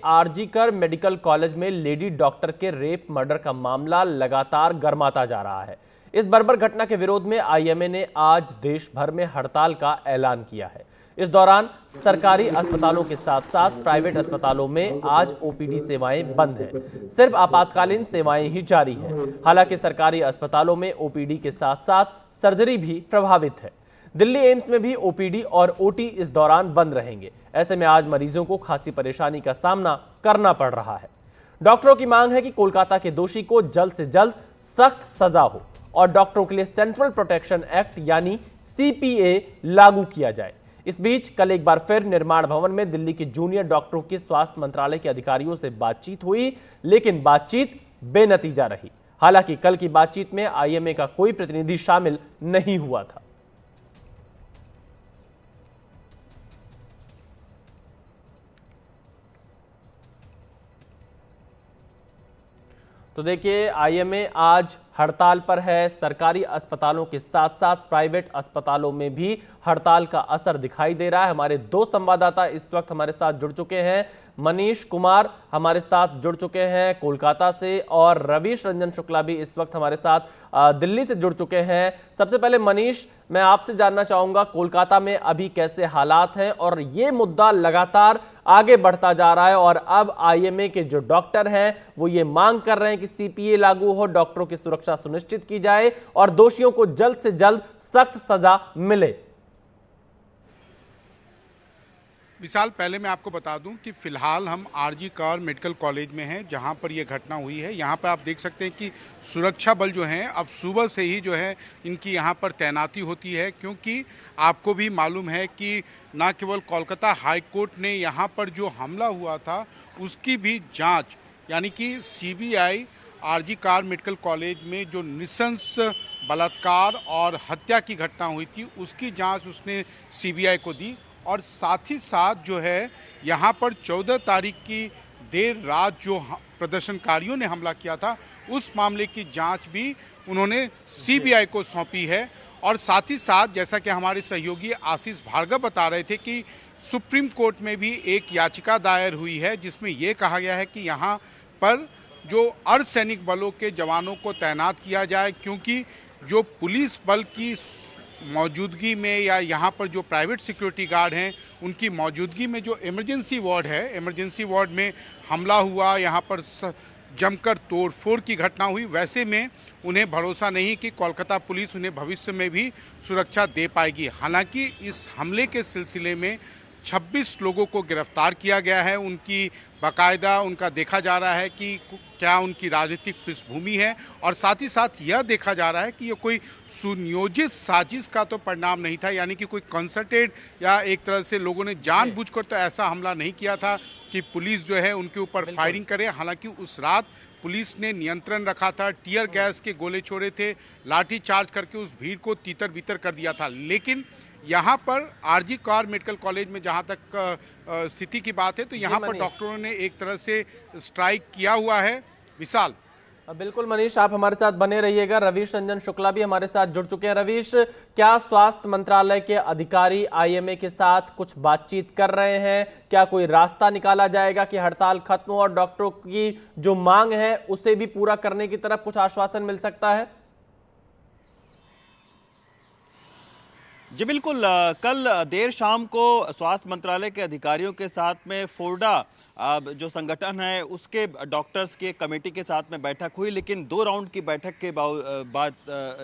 RG Kar medical college में lady doctor के rape murder का मामला लगातार गर्माता जा रहा है। इस बर्बर घटना के विरोध में आईएमए ने आज देश भर में हड़ताल का ऐलान किया है। इस दौरान सरकारी अस्पतालों के साथ साथ प्राइवेट अस्पतालों में आज ओपीडी सेवाएं बंद हैं। सिर्फ आपातकालीन सेवाएं ही जारी हैं। हालांकि सरकारी अस्पतालों में ओपीडी के साथ साथ सर्जरी भी प्रभावित है। दिल्ली एम्स में भी ओपीडी और ओटी इस दौरान बंद रहेंगे। ऐसे में आज मरीजों को खासी परेशानी का सामना करना पड़ रहा है। डॉक्टरों की मांग है कि कोलकाता के दोषी को जल्द से जल्द सख्त सजा हो और डॉक्टरों के लिए सेंट्रल प्रोटेक्शन एक्ट यानी सीपीए लागू किया जाए। इस बीच कल एक बार फिर निर्माण भवन में दिल्ली के जूनियर डॉक्टरों की स्वास्थ्य मंत्रालय के अधिकारियों से बातचीत हुई, लेकिन बातचीत बेनतीजा रही। हालांकि कल की बातचीत में आईएमए का कोई प्रतिनिधि शामिल नहीं हुआ था। तो देखिए, आईएमए आज हड़ताल पर है। सरकारी अस्पतालों के साथ साथ प्राइवेट अस्पतालों में भी हड़ताल का असर दिखाई दे रहा है। हमारे दो संवाददाता इस वक्त हमारे साथ जुड़ चुके हैं। मनीष कुमार हमारे साथ जुड़ चुके हैं कोलकाता से और रवीश रंजन शुक्ला भी इस वक्त हमारे साथ दिल्ली से जुड़ चुके हैं। सबसे पहले मनीष, मैं आपसे जानना चाहूंगा कोलकाता में अभी कैसे हालात हैं और ये मुद्दा लगातार आगे बढ़ता जा रहा है और अब आईएमए के जो डॉक्टर हैं वो ये मांग कर रहे हैं कि सीपीए लागू हो, डॉक्टरों की सुरक्षा सुनिश्चित की जाए और दोषियों को जल्द से जल्द सख्त सजा मिले। विशाल, पहले मैं आपको बता दूं कि फिलहाल हम आरजीकर मेडिकल कॉलेज में हैं जहां पर यह घटना हुई है। यहां पर आप देख सकते हैं कि सुरक्षा बल जो हैं अब सुबह से ही जो है इनकी यहां पर तैनाती होती है, क्योंकि आपको भी मालूम है कि न केवल कोलकाता हाई कोर्ट ने यहां पर जो हमला हुआ था उसकी भी जाँच यानी कि सीबीआई आरजीकर मेडिकल कॉलेज में जो नृशंस बलात्कार और हत्या की घटना हुई थी उसकी जाँच उसने सीबीआई को दी और साथ ही साथ जो है यहाँ पर 14 तारीख की देर रात जो प्रदर्शनकारियों ने हमला किया था उस मामले की जांच भी उन्होंने सीबीआई को सौंपी है। और साथ ही साथ जैसा कि हमारे सहयोगी आशीष भार्गव बता रहे थे कि सुप्रीम कोर्ट में भी एक याचिका दायर हुई है जिसमें ये कहा गया है कि यहाँ पर जो अर्धसैनिक बलों के जवानों को तैनात किया जाए, क्योंकि जो पुलिस बल की मौजूदगी में या यहाँ पर जो प्राइवेट सिक्योरिटी गार्ड हैं उनकी मौजूदगी में जो इमरजेंसी वार्ड है, इमरजेंसी वार्ड में हमला हुआ, यहाँ पर जमकर तोड़फोड़ की घटना हुई, वैसे में उन्हें भरोसा नहीं कि कोलकाता पुलिस उन्हें भविष्य में भी सुरक्षा दे पाएगी। हालांकि इस हमले के सिलसिले में 26 लोगों को गिरफ्तार किया गया है। उनकी बाकायदा उनका देखा जा रहा है कि क्या उनकी राजनीतिक पृष्ठभूमि है और साथ ही साथ यह देखा जा रहा है कि ये कोई सुनियोजित साजिश का तो परिणाम नहीं था, यानी कि कोई कंसर्टेड या एक तरह से लोगों ने जानबूझकर तो ऐसा हमला नहीं किया था कि पुलिस जो है उनके ऊपर फायरिंग करे। हालांकि उस रात पुलिस ने नियंत्रण रखा था, टीयर गैस के गोले छोड़े थे, लाठी चार्ज करके उस भीड़ को तीतर बीतर कर दिया था। लेकिन यहाँ पर आरजीकर मेडिकल कॉलेज में जहाँ तक स्थिति की बात है तो यहाँ पर डॉक्टरों ने एक तरह से स्ट्राइक किया हुआ है। विशाल, बिल्कुल मनीष, आप हमारे साथ बने रहिएगा। रवीश रंजन शुक्ला भी हमारे साथ जुड़ चुके हैं। रवीश, क्या स्वास्थ्य मंत्रालय के अधिकारी आईएमए के साथ कुछ बातचीत कर रहे हैं? क्या कोई रास्ता निकाला जाएगा कि हड़ताल खत्म हो और डॉक्टरों की जो मांग है उसे भी पूरा करने की तरफ कुछ आश्वासन मिल सकता है? जी बिल्कुल, कल देर शाम को स्वास्थ्य मंत्रालय के अधिकारियों के साथ में फोर्डा जो संगठन है उसके डॉक्टर्स के कमेटी के साथ में बैठक हुई, लेकिन 2 राउंड की बैठक के बाद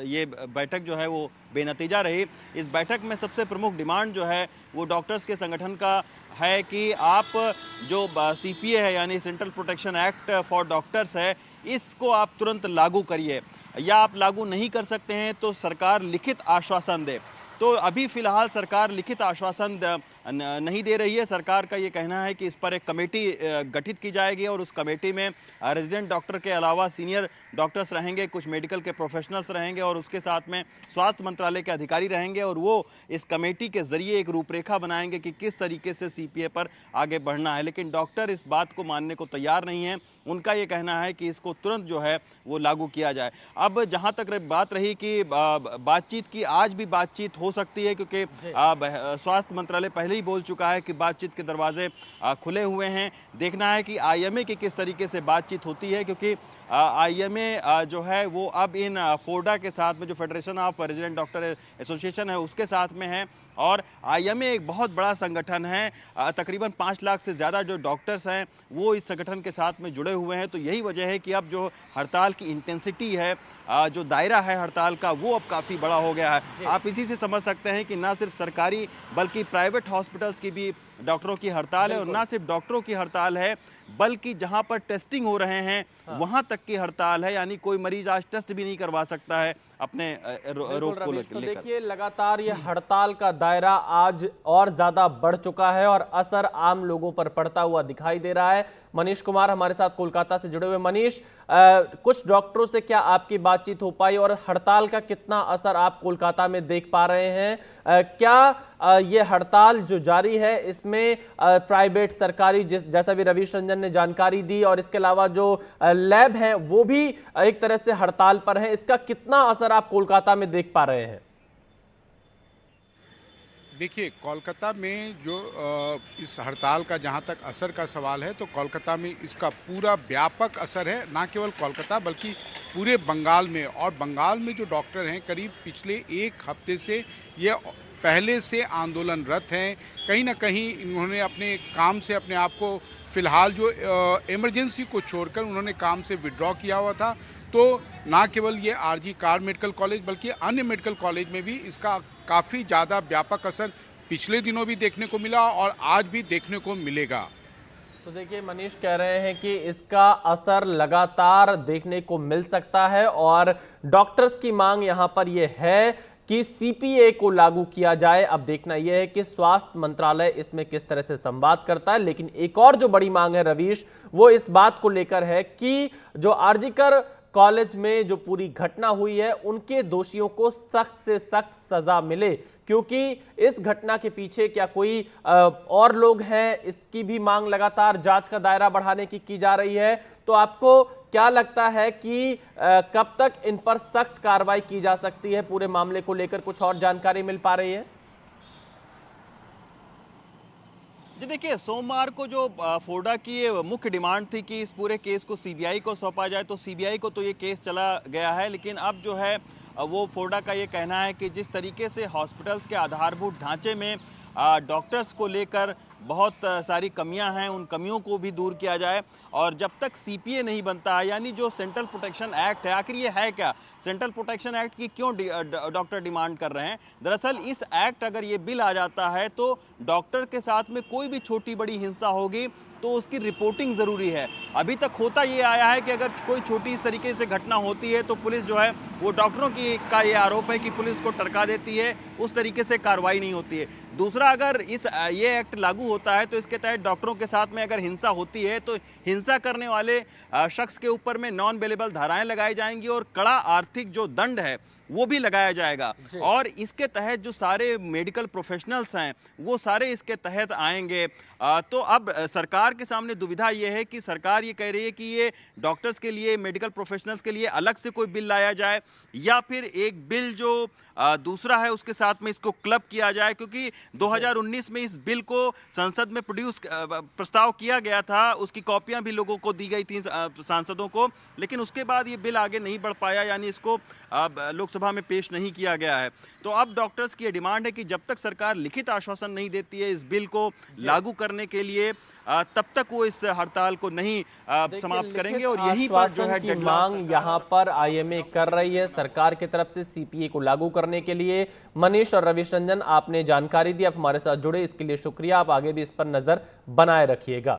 ये बैठक जो है वो बेनतीजा रही। इस बैठक में सबसे प्रमुख डिमांड जो है वो डॉक्टर्स के संगठन का है कि आप जो सीपीए है यानी central protection act for doctors है इसको आप तुरंत लागू करिए, या आप लागू नहीं कर सकते हैं तो सरकार लिखित आश्वासन दे। तो अभी फिलहाल सरकार लिखित आश्वासन नहीं दे रही है। सरकार का ये कहना है कि इस पर एक कमेटी गठित की जाएगी और उस कमेटी में रेजिडेंट डॉक्टर के अलावा सीनियर डॉक्टर्स रहेंगे, कुछ मेडिकल के प्रोफेशनल्स रहेंगे और उसके साथ में स्वास्थ्य मंत्रालय के अधिकारी रहेंगे और वो इस कमेटी के जरिए एक रूपरेखा बनाएंगे कि किस तरीके से सीपीए पर आगे बढ़ना है। लेकिन डॉक्टर इस बात को मानने को तैयार नहीं है। उनका ये कहना है कि इसको तुरंत जो है वो लागू किया जाए। अब जहाँ तक बात रही कि बातचीत की, आज भी बातचीत हो सकती है, क्योंकि स्वास्थ्य मंत्रालय पहले ही बोल चुका है कि बातचीत के दरवाजे खुले हुए हैं। देखना है कि आईएमए की किस तरीके से बातचीत होती है, क्योंकि आईएमए जो है वो अब इन फोर्डा के साथ में, जो federation of resident doctor association है, उसके साथ में है। और आईएमए एक बहुत बड़ा संगठन है, तकरीबन 5 लाख से ज़्यादा जो डॉक्टर्स हैं वो इस संगठन के साथ में जुड़े हुए हैं। तो यही वजह है कि अब जो हड़ताल की इंटेंसिटी है, जो दायरा है हड़ताल का, वो अब काफ़ी बड़ा हो गया है। आप इसी से समझ सकते हैं कि ना सिर्फ सरकारी बल्कि प्राइवेट हॉस्पिटल्स की भी डॉक्टरों की हड़ताल है, और ना सिर्फ डॉक्टरों की हड़ताल है बल्कि जहां पर टेस्टिंग हो रहे हैं वहां तक की हड़ताल है। यानी कोई मरीज आज टेस्ट भी नहीं करवा सकता है अपने रोग को लेकर। देखिए, लगातार ये हड़ताल का दायरा आज और ज्यादा बढ़ चुका है और असर आम लोगों पर पड़ता हुआ दिखाई दे रहा है। मनीष कुमार हमारे साथ कोलकाता से जुड़े हुए। मनीष, कुछ डॉक्टरों से क्या आपकी बातचीत हो पाई और हड़ताल का कितना असर आप कोलकाता में देख पा रहे हैं? क्या ये हड़ताल जो जारी है इसमें प्राइवेट, सरकारी, जैसा भी रवीश रंजन ने जानकारी दी, और इसके अलावा जो लैब हैं वो भी एक तरह से हड़ताल पर हैं, इसका कितना असर आप कोलकाता में देख पा रहे हैं? देखिए, कोलकाता में जो इस हड़ताल का जहां तक असर का सवाल है, तो कोलकाता में इसका पूरा व्यापक असर है, ना केवल कोलकाता बल्कि पूरे बंगाल में। और बंगाल में जो डॉक्टर हैं, करीब पिछले 1 हफ्ते से ये पहले से आंदोलनरत हैं। कहीं ना कहीं इन्होंने अपने काम से अपने आप को, फिलहाल जो इमरजेंसी को छोड़कर उन्होंने काम से विड्रॉ किया हुआ था। तो ना केवल ये आरजी कार मेडिकल कॉलेज बल्कि अन्य मेडिकल कॉलेज में भी इसका काफ़ी ज़्यादा व्यापक असर पिछले दिनों भी देखने को मिला और आज भी देखने को मिलेगा। तो देखिए, मनीष कह रहे हैं कि इसका असर लगातार देखने को मिल सकता है और डॉक्टर्स की मांग यहां पर यह है कि सीपीए को लागू किया जाए। अब देखना यह है कि स्वास्थ्य मंत्रालय इसमें किस तरह से संवाद करता है। लेकिन एक और जो बड़ी मांग है रवीश, वो इस बात को लेकर है कि जो आरजीकर कॉलेज में जो पूरी घटना हुई है उनके दोषियों को सख्त से सख्त सजा मिले, क्योंकि इस घटना के पीछे क्या कोई और लोग हैं, इसकी भी मांग लगातार जांच का दायरा बढ़ाने की जा रही है। तो आपको क्या लगता है कि कब तक इन पर सख्त कार्रवाई की जा सकती है? पूरे मामले को लेकर कुछ और जानकारी मिल पा रही है? जी देखिए, सोमवार को जो फोर्डा की मुख्य डिमांड थी कि इस पूरे केस को सीबीआई को सौंपा जाए, तो सीबीआई को तो ये केस चला गया है। लेकिन अब जो है वो फोर्डा का ये कहना है कि जिस तरीके से हॉस्पिटल्स के आधारभूत ढांचे में डॉक्टर्स को लेकर बहुत सारी कमियां हैं, उन कमियों को भी दूर किया जाए। और जब तक सीपीए नहीं बनता है, यानी जो सेंट्रल प्रोटेक्शन एक्ट है, आखिर ये है क्या? सेंट्रल प्रोटेक्शन एक्ट की क्यों डॉक्टर डिमांड कर रहे हैं? दरअसल इस एक्ट, अगर ये बिल आ जाता है तो डॉक्टर के साथ में कोई भी छोटी बड़ी हिंसा होगी तो उसकी रिपोर्टिंग ज़रूरी है। अभी तक होता ये आया है कि अगर कोई छोटी इस तरीके से घटना होती है तो पुलिस जो है वो डॉक्टरों का ये आरोप है कि पुलिस को टरका देती है, उस तरीके से कार्रवाई नहीं होती है। दूसरा, अगर ये एक्ट लागू होता है तो इसके तहत डॉक्टरों के साथ में अगर हिंसा होती है तो हिंसा करने वाले शख्स के ऊपर में नॉन बेलेबल धाराएं लगाई जाएंगी और कड़ा आर्थिक जो दंड है वो भी लगाया जाएगा। और इसके तहत जो सारे मेडिकल प्रोफेशनल्स हैं वो सारे इसके तहत आएंगे। तो अब सरकार के सामने दुविधा ये है कि सरकार ये कह रही है कि ये डॉक्टर्स के लिए, मेडिकल प्रोफेशनल्स के लिए अलग से कोई बिल लाया जाए, या फिर एक बिल जो दूसरा है उसके साथ में इसको क्लब किया जाए, क्योंकि 2019 में इस बिल को संसद में प्रस्ताव किया गया था, उसकी कॉपियां भी लोगों को दी गई थी, सांसदों को, लेकिन उसके बाद ये बिल आगे नहीं बढ़ पाया, यानी इसको लोकसभा में पेश नहीं किया गया है। तो अब डॉक्टर्स की डिमांड है कि जब तक सरकार लिखित आश्वासन नहीं देती है इस बिल को लागू करने के लिए, तब तक वो इस हड़ताल को नहीं समाप्त करेंगे। और यही पर जो है मांग यहाँ पर आईएमए कर रही है सरकार की तरफ से सीपीए को लागू करने के लिए। मनीष और रवीश रंजन, आपने जानकारी दी, आप हमारे साथ जुड़े, इसके लिए शुक्रिया। आप आगे भी इस पर नजर बनाए रखिएगा।